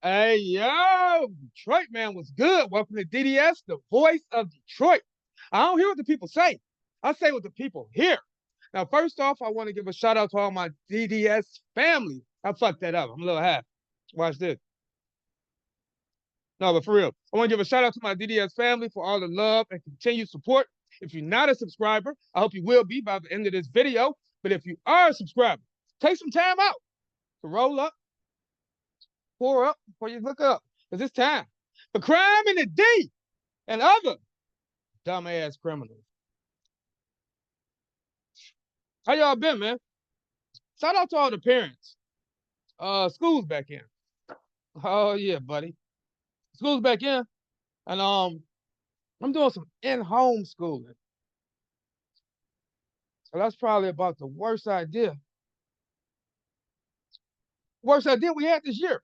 Hey, yo, Detroit, man, was good. Welcome to DDS, the voice of Detroit. I don't hear what the people say. I say what the people hear. Now, first off, I want to give a shout out to all my DDS family. I fucked that up. I'm a little happy. Watch this. No, but for real, I want to give a shout out to my DDS family for all the love and continued support. If you're not a subscriber, I hope you will be by the end of this video. But if you are a subscriber, take some time out to roll up, pour up before you look up. Because it's time for crime in the D and other dumbass criminals. How y'all been, man? Shout out to all the parents. School's back in. Oh yeah, buddy. School's back in. And I'm doing some in-home schooling. So that's probably about the worst idea. Worst idea we had this year.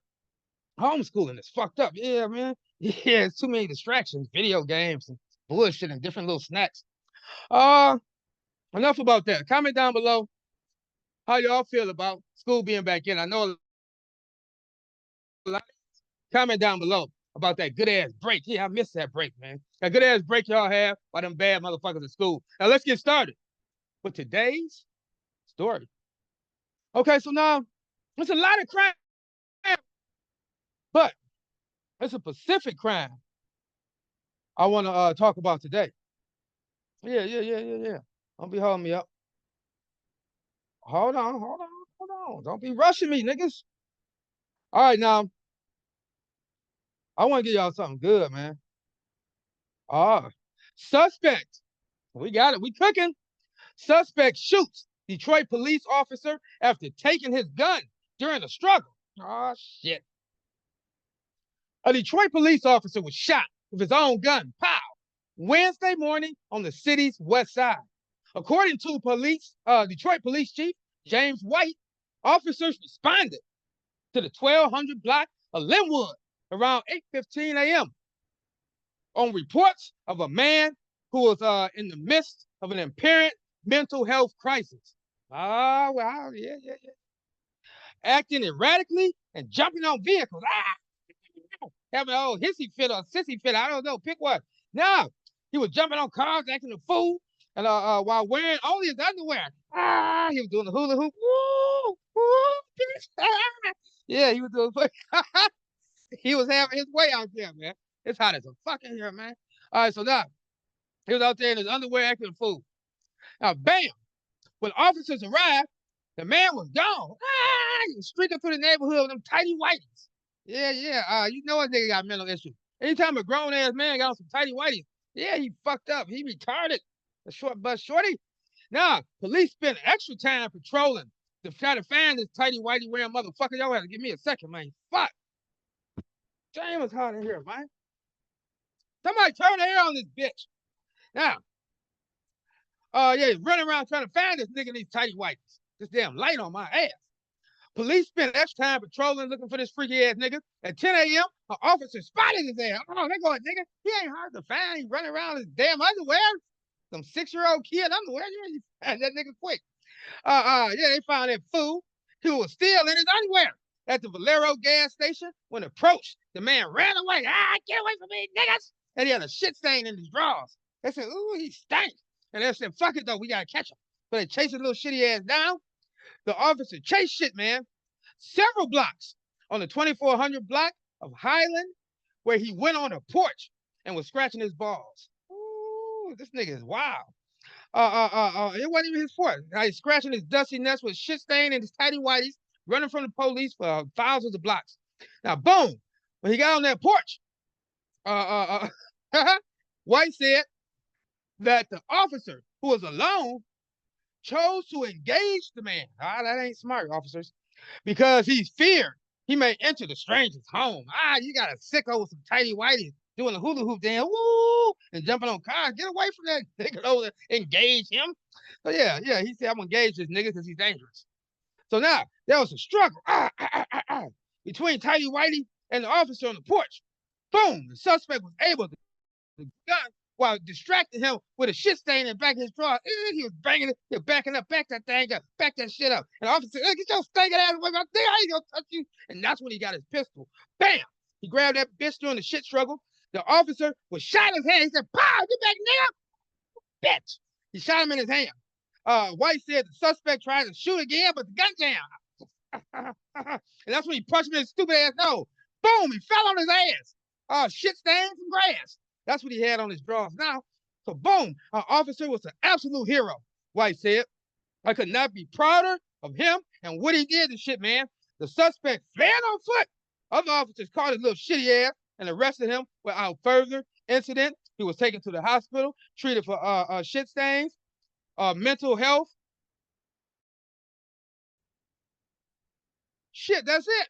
Homeschooling is fucked up. Yeah, man. Yeah, it's too many distractions, video games and bullshit and different little snacks. Uh, enough about that. Comment down below how y'all feel about school being back in. I know a lot. Comment down below about that good ass break. Yeah, I missed that break, man. That good ass break y'all have by them bad motherfuckers at school. Now let's get started with today's story. Okay, so now it's a lot of crime, but it's a Pacific crime I want to talk about today. Yeah. Don't be holding me up. Hold on. Don't be rushing me, niggas. All right, now I want to give y'all something good, man. Ah, suspect. We got it. We cooking. Suspect shoots Detroit police officer after taking his gun during a struggle. Oh, shit. A Detroit police officer was shot with his own gun. Pow! Wednesday morning on the city's west side. According to Detroit Police Chief James White, officers responded to the 1200 block of Linwood around 8:15 a.m. on reports of a man who was in the midst of an apparent mental health crisis. Ah, well, yeah. Acting erratically and jumping on vehicles. Having an old hissy fit or sissy fit. I don't know. Pick one. No, he was jumping on cars, acting a fool, and while wearing only his underwear. He was doing the hula hoop. Yeah, he was doing. He was having his way out there, man. It's hot as a fucking here, man. All right, so now he was out there in his underwear acting a fool. Now, bam! When officers arrived, the man was gone. He was streaking through the neighborhood with them tighty whities. Yeah. You know a nigga got mental issues. Anytime a grown ass man got on some tighty whities, yeah, he fucked up. He retarded. A short bus shorty. Now, police spent extra time patrolling to try to find this tighty whitey wearing motherfucker. Y'all have to give me a second, man. Fuck. Damn, it's hot in here, man. Somebody turn the air on this bitch. Now, yeah, he's running around trying to find this nigga in these tighty whities. This damn light on my ass. Police spent extra time patrolling looking for this freaky ass nigga. At 10 a.m., an officer spotted his ass. Oh, they going, nigga, he ain't hard to find. He running around in his damn underwear. Some 6-year-old kid underwear. You find that nigga quick. Yeah, they found that fool who was still in his underwear at the Valero gas station. When approached, the man ran away. Get away from me, niggas. And he had a shit stain in his drawers. They said, ooh, he stank. And they said, fuck it, though. We got to catch him. So they chased his little shitty ass down. The officer chased shit, man, several blocks on the 2400 block of Highland, where he went on a porch and was scratching his balls. Ooh, this nigga is wild. It wasn't even his fault. He's scratching his dusty nest with shit stain and his tighty whities, running from the police for thousands of blocks. Now, boom, when he got on that porch, White said that the officer, who was alone, chose to engage the man. That ain't smart, officers, because he's feared he may enter the stranger's home. You got a sicko with some tighty whities doing a hula hoop dance, woo, and jumping on cars. Get away from that nigga over there. Engage him. So yeah, he said, I'm gonna engage this nigga because he's dangerous. So now there was a struggle between tighty whitey and the officer on the porch. Boom, the suspect was able to gun while distracting him with a shit stain in the back of his drawer. He was banging it, he was backing up, back that thing up, back that shit up. And the officer said, get your stinking ass away, my nigga, I ain't gonna touch you. And that's when he got his pistol. Bam! He grabbed that bitch during the shit struggle. The officer was shot in his hand. He said, pow, get back, nigga! Bitch! He shot him in his hand. White said the suspect tried to shoot again, but the gun jammed. And that's when he punched him in his stupid ass nose. Boom! He fell on his ass. Shit stains and grass. That's what he had on his drawers now. So boom, our officer was an absolute hero, White said. I could not be prouder of him and what he did to shit, man. The suspect fled on foot. Other officers caught his little shitty ass and arrested him without further incident. He was taken to the hospital, treated for shit stains, mental health. Shit, that's it.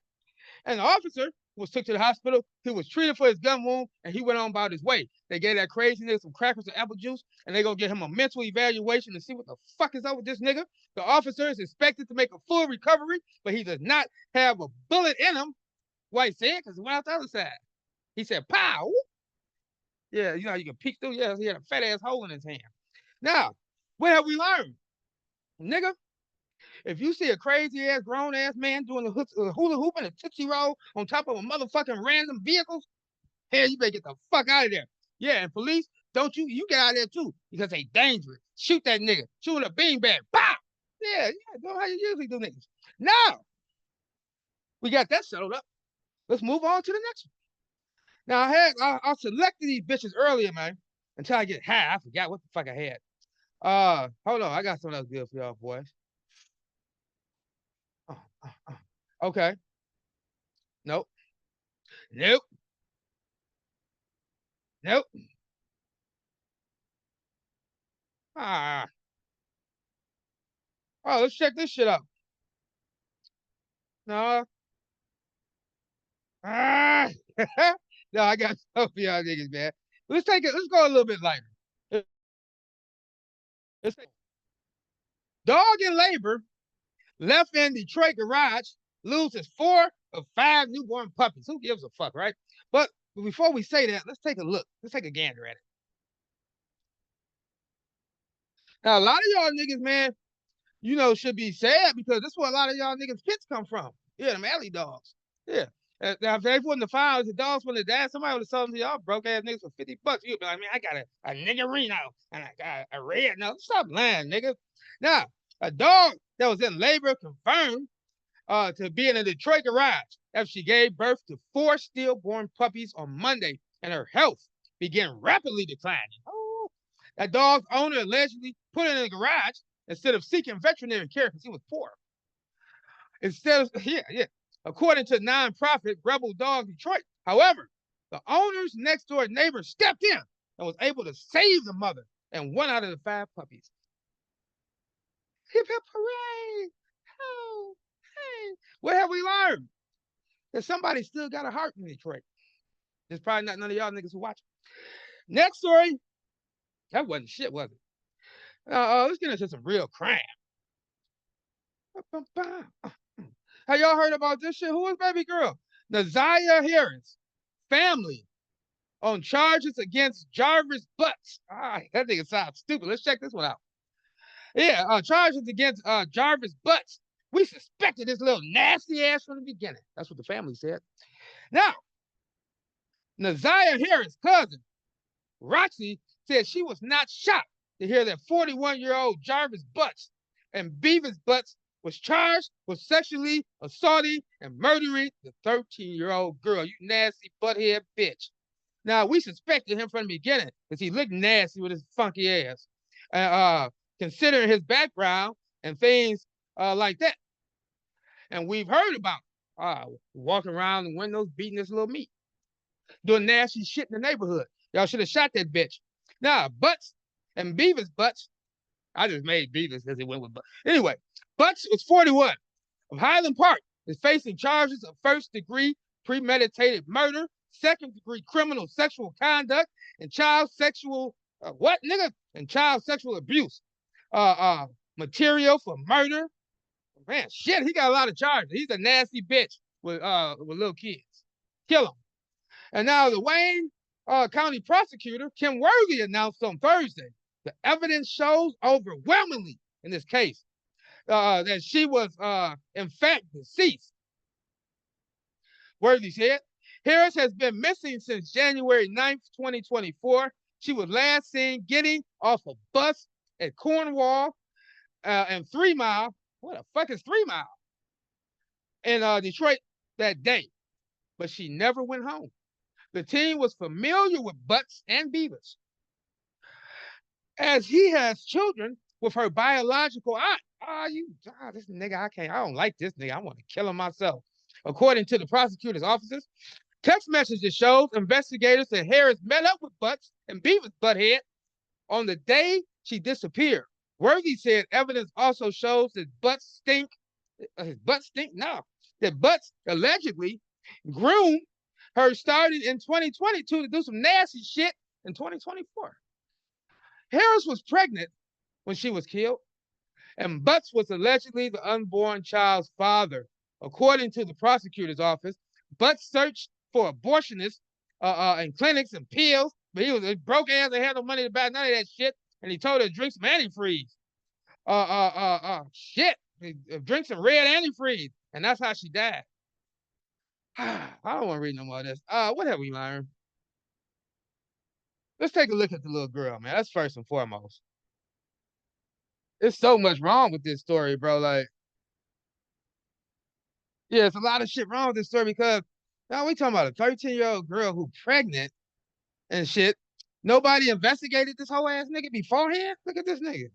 And the officer was took to the hospital. He was treated for his gun wound, and he went on about his way. They gave that crazy nigga some crackers and apple juice, and they gonna get him a mental evaluation to see what the fuck is up with this nigga. The officer is expected to make a full recovery, but he does not have a bullet in him. White said, because he went out the other side. He said, pow. Yeah, you know how you can peek through. Yeah, he had a fat ass hole in his hand. Now, what have we learned? Nigga, if you see a crazy ass grown ass man doing a hula hoop and a tootsie roll on top of a motherfucking random vehicles, hell, you better get the fuck out of there. Yeah, and police, don't you get out of there too, because they dangerous. Shoot that nigga. Shoot a beanbag. Pow! Yeah, do how you usually do niggas. Now, we got that settled up. Let's move on to the next one. Now, I selected these bitches earlier, man, until I get high. I forgot what the fuck I had. Hold on. I got something else good for y'all, boys. Okay. Nope. Nope. Nope. Ah. Oh, let's check this shit out. No. Ah. No, I got stuff for y'all niggas, man. Let's go a little bit lighter. Dog in labor left in Detroit garage loses 4 of 5 newborn puppies. Who gives a fuck, right? But before we say that, let's take a look. Let's take a gander at it. Now, a lot of y'all niggas, man, should be sad because that's where a lot of y'all niggas kids come from. Yeah, them alley dogs. Yeah. Now, if they wouldn't have found the dogs when they died, somebody would have sold them to y'all broke ass niggas for $50. You'd be like, man, I got a niggerino and I got a red nose. Stop lying, nigga. Now, a dog that was in labor confirmed to be in a Detroit garage after she gave birth to 4 stillborn puppies on Monday, and her health began rapidly declining. Oh, that dog's owner allegedly put it in the garage instead of seeking veterinary care because he was poor. According to nonprofit Rebel Dog Detroit. However, the owner's next door neighbor stepped in and was able to save the mother and 1 out of the 5 puppies. Hip hip hooray! Oh, hey. What have we learned? That somebody still got a heart in Detroit. There's probably not none of y'all niggas who watch it. Next story. That wasn't shit, was it? Let's get into some real crime. Have y'all heard about this shit? Who is baby girl? Naziah Harris family on charges against Jarvis Butts. That nigga sounds stupid. Let's check this one out. Yeah, charges against Jarvis Butts. We suspected this little nasty ass from the beginning. That's what the family said. Now, Naziah Harris' cousin, Roxy, said she was not shocked to hear that 41-year-old Jarvis Butts and Beavis Butts was charged with sexually assaulting and murdering the 13-year-old girl. You nasty butthead bitch. Now, we suspected him from the beginning because he looked nasty with his funky ass. Considering his background and things like that. And we've heard about walking around the windows beating this little meat. Doing nasty shit in the neighborhood. Y'all should have shot that bitch. Now, Butts and Beavis Butts, I just made Beavis because it went with Butts. Anyway, Butts was 41 of Highland Park, is facing charges of first-degree premeditated murder, second-degree criminal sexual conduct, and child sexual and child sexual abuse. Material for murder. Man, shit, he got a lot of charges. He's a nasty bitch with little kids. Kill him. And now the Wayne County prosecutor Kim Worthy announced on Thursday the evidence shows overwhelmingly in this case that she was, in fact, deceased. Worthy said, Harris has been missing since January 9th, 2024. She was last seen getting off a bus at Cornwall and 3 Mile. What the fuck is 3 Mile? In Detroit that day, but she never went home. The team was familiar with Butts and Beavers, as he has children with her biological aunt. This nigga, I don't like this nigga. I want to kill him myself. According to the prosecutor's offices, text messages shows investigators that Harris met up with Butts and Beaver's butthead on the day she disappeared. Worthy said evidence also shows that Butts stink. That Butts allegedly groomed her starting in 2022 to do some nasty shit in 2024. Harris was pregnant when she was killed, and Butts was allegedly the unborn child's father. According to the prosecutor's office, Butts searched for abortionists in clinics and pills, but he was a broke ass and had no money to buy none of that shit, and he told her to drink some antifreeze. Drink some red antifreeze, and that's how she died. I don't want to read no more of this. What have we learned? Let's take a look at the little girl, man. That's first and foremost. There's so much wrong with this story, bro. Like, yeah, it's a lot of shit wrong with this story because now we talking about a 13-year-old girl who pregnant and shit. Nobody investigated this whole ass nigga beforehand. Look at this nigga.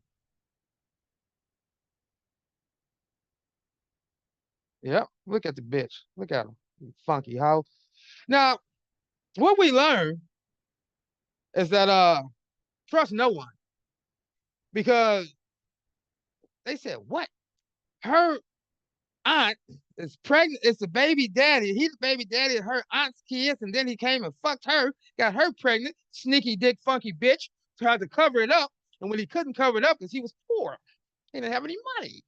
Yep, look at the bitch. Look at him, funky hoe. Now, what we learned is that trust no one, because they said what? Her aunt is pregnant. It's the baby daddy. He's the baby daddy of her aunt's kids, and then he came and fucked her, got her pregnant. Sneaky dick, funky bitch. Tried to cover it up, and when he couldn't cover it up because he was poor, he didn't have any money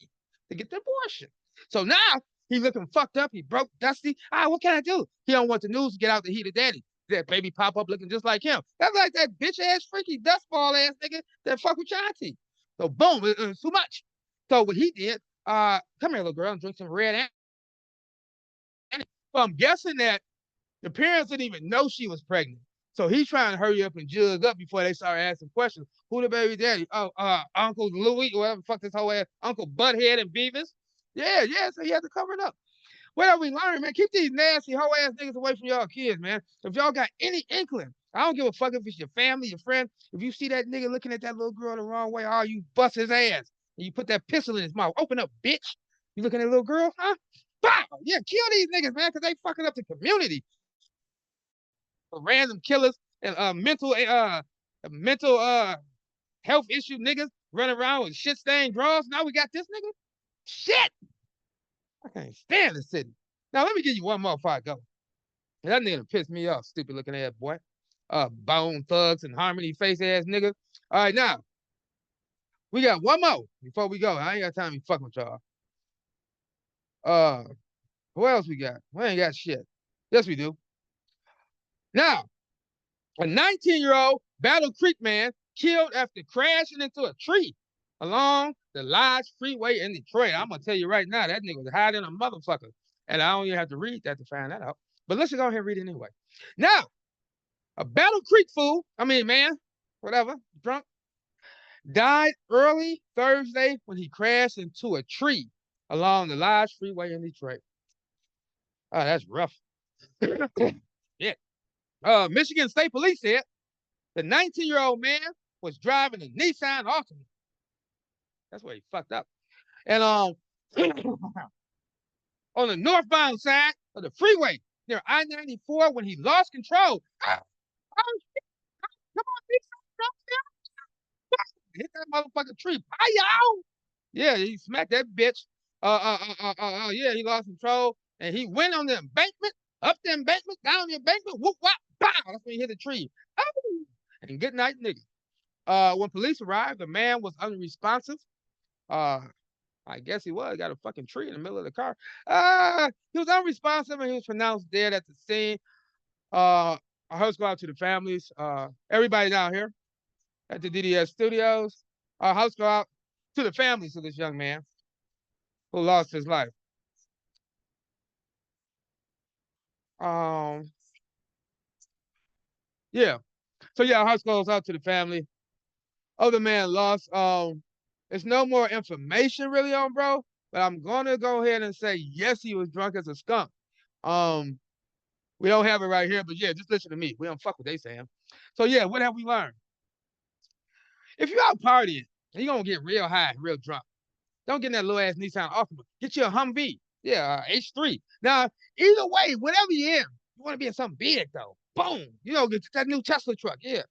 to get the abortion. So now he looking fucked up. He broke, dusty. What can I do? He don't want the news to get out that he the daddy. That baby pop up looking just like him. That's like that bitch ass freaky dustball ass nigga that fuck with your auntie. So boom, it's too much. So what he did, come here, little girl, and drink some red. So I'm guessing that the parents didn't even know she was pregnant. So he's trying to hurry up and jug up before they start asking questions. Who the baby daddy? Uncle Louie, or whatever the fuck this whole ass, Uncle Butthead and Beavis. Yeah, so he had to cover it up. What have we learned, man? Keep these nasty hoe ass niggas away from y'all kids, man. If y'all got any inkling, I don't give a fuck if it's your family, your friend. If you see that nigga looking at that little girl the wrong way, you bust his ass. And you put that pistol in his mouth. Open up, bitch. You looking at that little girl, huh? Bow! Yeah, kill these niggas, man, because they fucking up the community. Random killers and mental health issue niggas running around with shit stained drawers. Now we got this nigga. Shit! I can't stand the city. Now let me give you one more before I go. That nigga pissed me off, stupid looking ass boy. Bone Thugs and Harmony face ass nigga. All right, now we got one more before we go. I ain't got time to be fucking with y'all. Who else we got? We ain't got shit. Yes, we do. Now, a 19-year-old Battle Creek man killed after crashing into a tree along the Lodge Freeway in Detroit. I'm gonna tell you right now, that nigga was hiding a motherfucker. And I don't even have to read that to find that out. But let's just go ahead and read it anyway. Now, a Battle Creek drunk, died early Thursday when he crashed into a tree along the Lodge Freeway in Detroit. Oh, that's rough. Yeah. Michigan State Police said the 19-year-old man was driving a Nissan Altima. That's where he fucked up. And on the northbound side of the freeway near I-94 when he lost control. Come on, hit that motherfucking tree. Y'all. Yeah, he smacked that bitch. Yeah, he lost control and he went on the embankment, up the embankment, down the embankment, whoop, whop, pow. That's when he hit the tree. Oh, and good night, nigga. When police arrived, the man was unresponsive. I guess he was. Got a fucking tree in the middle of the car. He was unresponsive and he was pronounced dead at the scene. Our hearts go out to the families, everybody down here at the DDS studios. Our hearts go out to the families of this young man who lost his life. Um, yeah. So yeah, our hearts goes out to the family of the man lost. There's no more information really on bro, but I'm gonna go ahead and say yes, he was drunk as a skunk. Um, we don't have it right here, but yeah, just listen to me. We don't fuck what they saying. So yeah, what have we learned? If you're out partying and you're gonna get real high, real drunk, don't get in that little ass Nissan Altima. Get you a Humvee. Yeah, H3. Now, either way, whatever you're in, you want to be in something big though. Boom. Get that new Tesla truck. Yeah.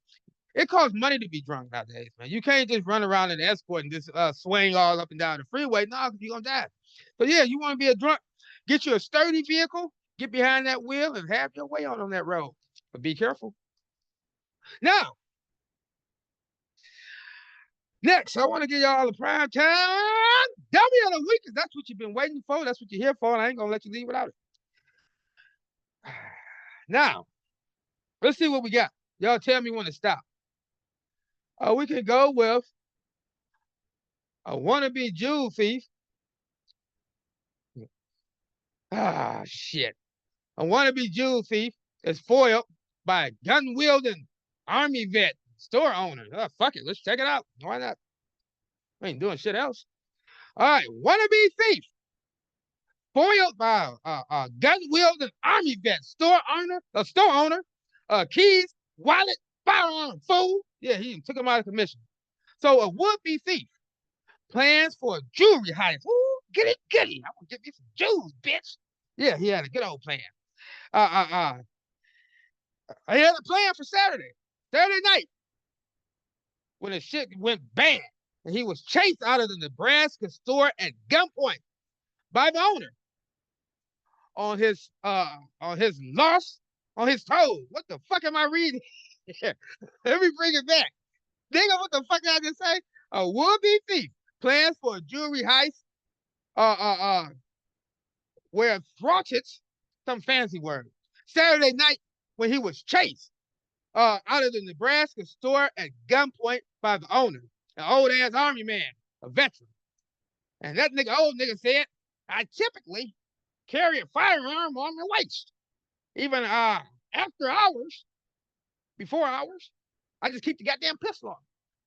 It costs money to be drunk nowadays, man. You can't just run around in an escort and just swing all up and down the freeway. No, because you're gonna die. So yeah, you want to be a drunk, get you a sturdy vehicle, get behind that wheel and have your way on that road. But be careful. Now, next, I want to give y'all a prime time dummy of the week, because that's what you've been waiting for. That's what you're here for, and I ain't gonna let you leave without it. Now, let's see what we got. Y'all tell me when to stop. We can go with a wannabe jewel thief. Shit. A wannabe jewel thief is foiled by a gun-wielding army vet store owner. Fuck it. Let's check it out. Why not? I ain't doing shit else. All right. Wannabe thief foiled by a gun-wielding army vet store owner. Keys, wallet, firearm, fool. Yeah, he took him out of commission. So a would-be thief plans for a jewelry heist. Ooh, get it. I'm gonna get me some jewels, bitch. Yeah, he had a good old plan. I had a plan for Saturday night, when the shit went bad, and he was chased out of the Nebraska store at gunpoint by the owner on his loss on his toes. What the fuck am I reading? Let me bring it back. Nigga, what the fuck did I just say? A would-be thief plans for a jewelry heist. Where thwarted, some fancy word, Saturday night when he was chased out of the Nebraska store at gunpoint by the owner, an old ass army man, a veteran. And that old nigga said, I typically carry a firearm on my waist. Even after hours, before hours, I just keep the goddamn pistol on.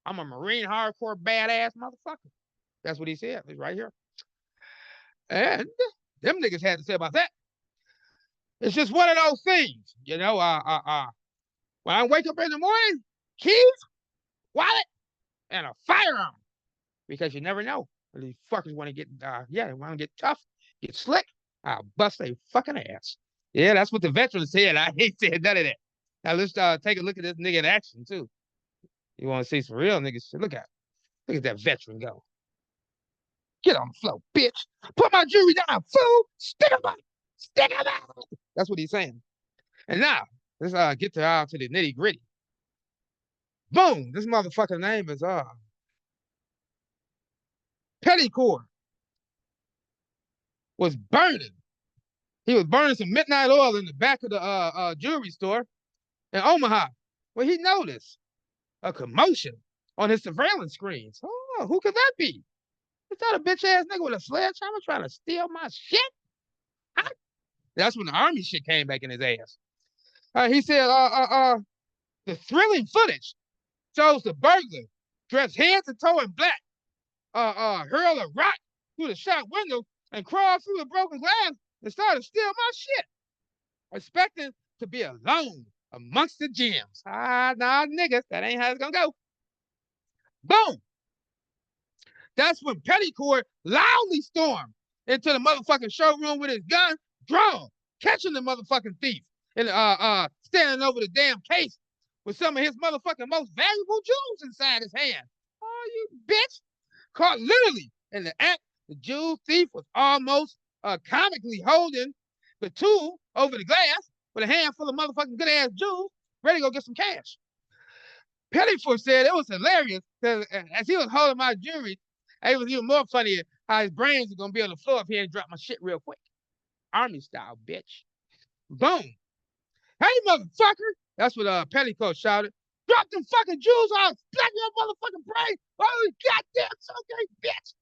I'm a Marine hardcore badass motherfucker. That's what he said. It's right here. And them niggas had to say about that. It's just one of those things, when I wake up in the morning, keys, wallet, and a firearm, because you never know. These fuckers want to get, want to get tough, get slick. I'll bust their fucking ass. Yeah, that's what the veteran said. I ain't said none of that. Now let's take a look at this nigga in action too. You want to see some real niggas? Look at that veteran go. Get on the floor, bitch. Put my jewelry down, fool. Stick 'em up. Stick 'em up. That's what he's saying. And now, let's get to the nitty gritty. Boom. This motherfucker's name is Petticoat. Was burning. He was burning some midnight oil in the back of the jewelry store in Omaha, where he noticed a commotion on his surveillance screens. Oh, who could that be? Is that a bitch ass nigga with a sledgehammer trying to steal my shit? That's when the army shit came back in his ass. He said, the thrilling footage shows the burglar dressed head to toe in black, hurl a rock through the shop window and crawl through the broken glass and start to steal my shit, expecting to be alone amongst the gems. Nah, niggas, that ain't how it's gonna go. Boom. That's when Petticoat loudly stormed into the motherfucking showroom with his gun drawn, catching the motherfucking thief and standing over the damn case with some of his motherfucking most valuable jewels inside his hand. Oh, you bitch. Caught literally in the act, the jewel thief was almost comically holding the tool over the glass with a handful of motherfucking good ass jewels, ready to go get some cash. Petticoat said it was hilarious because as he was holding my jewelry, it was even more funny how his brains are gonna be on the floor if he ain't drop my shit real quick. Army style, bitch. Boom. Hey, motherfucker! That's what Petticoat shouted. Drop them fucking Jews off! Black your motherfucking brain! Oh, goddamn, it's okay, bitch!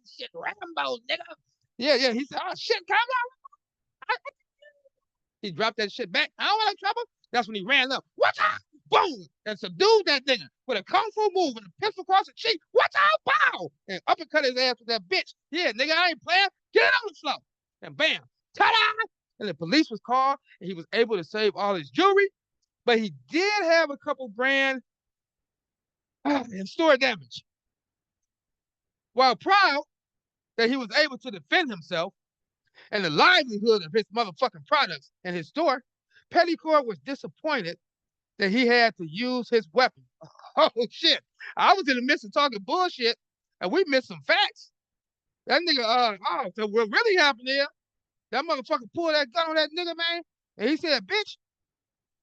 Shit, Rambo, nigga! Yeah. He said, oh, shit, come on! He dropped that shit back. I don't want no trouble. That's when he ran up. What's up? Boom! And subdued that nigga with a kung fu move and a pistol across the cheek. What's up? Pow! And uppercut his ass with that bitch. Yeah, nigga, I ain't playing. Get it on the floor. And bam! Ta-da! And the police was called, and he was able to save all his jewelry, but he did have a couple grand in store damage. While proud that he was able to defend himself and the livelihood of his motherfucking products in his store, Petticoat was disappointed that he had to use his weapon. Oh shit! I was in the midst of talking bullshit, and we missed some facts. That nigga, so what really happened here? That motherfucker pulled that gun on that nigga, man, and he said, "Bitch,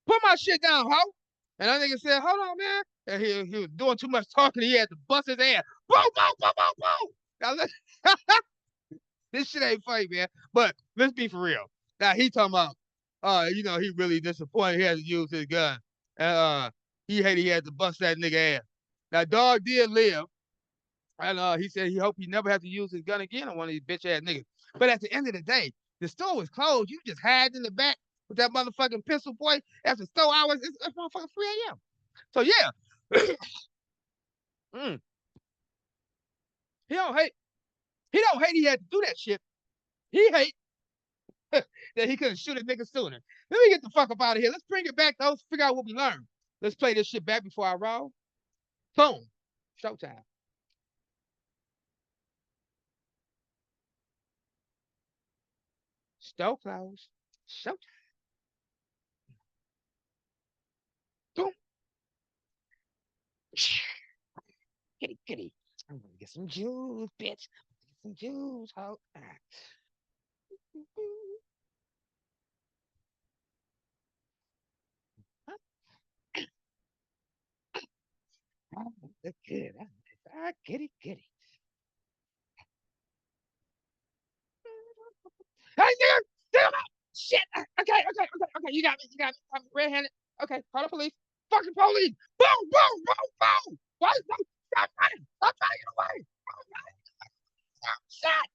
put my shit down, ho." And that nigga said, "Hold on, man." And he was doing too much talking. He had to bust his ass. Boom, boom, boom, boom, boom. Now look, this shit ain't funny, man. But let's be for real. Now he talking about, he really disappointed he had to use his gun. And he hated he had to bust that nigga ass. Now dog did live. And he said he hoped he never had to use his gun again on one of these bitch ass niggas. But at the end of the day, the store was closed. You just hide in the back with that motherfucking pistol, boy. After store hours, it's motherfucking 3 a.m. So yeah. mm. He don't hate. He don't hate he had to do that shit. He hate that he couldn't shoot a nigga sooner. Let me get the fuck up out of here. Let's bring it back, though. Let's figure out what we learned. Let's play this shit back before I roll. Boom. Showtime. Store closed. Showtime. Boom. Kitty, kitty. I'm gonna get some juice, bitch. Get some juice, ho. Oh, that's good. Kitty, kitty. Hey, nigga! Damn it! Shit! Okay. You got me. I'm red-handed. Okay, call the police. Fucking police! Boom, boom, boom, boom! Why? Stop running! I'm trying to get away! Shit!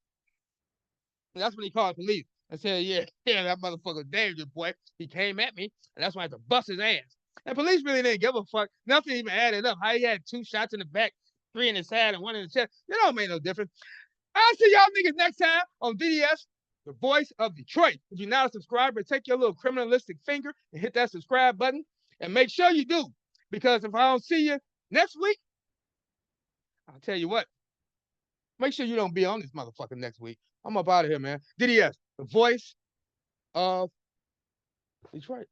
And that's when he called the police. I said, yeah, that motherfucker dangerous, boy. He came at me, and that's why I had to bust his ass. And police really didn't give a fuck. Nothing even added up. How he had 2 shots in the back, 3 in his head, and 1 in the chest. It don't make no difference. I'll see y'all niggas next time on DDS, the voice of Detroit. If you're not a subscriber, take your little criminalistic finger and hit that subscribe button. And make sure you do. Because if I don't see you next week, I'll tell you what. Make sure you don't be on this motherfucker next week. I'm up out of here, man. DDS, the voice of Detroit.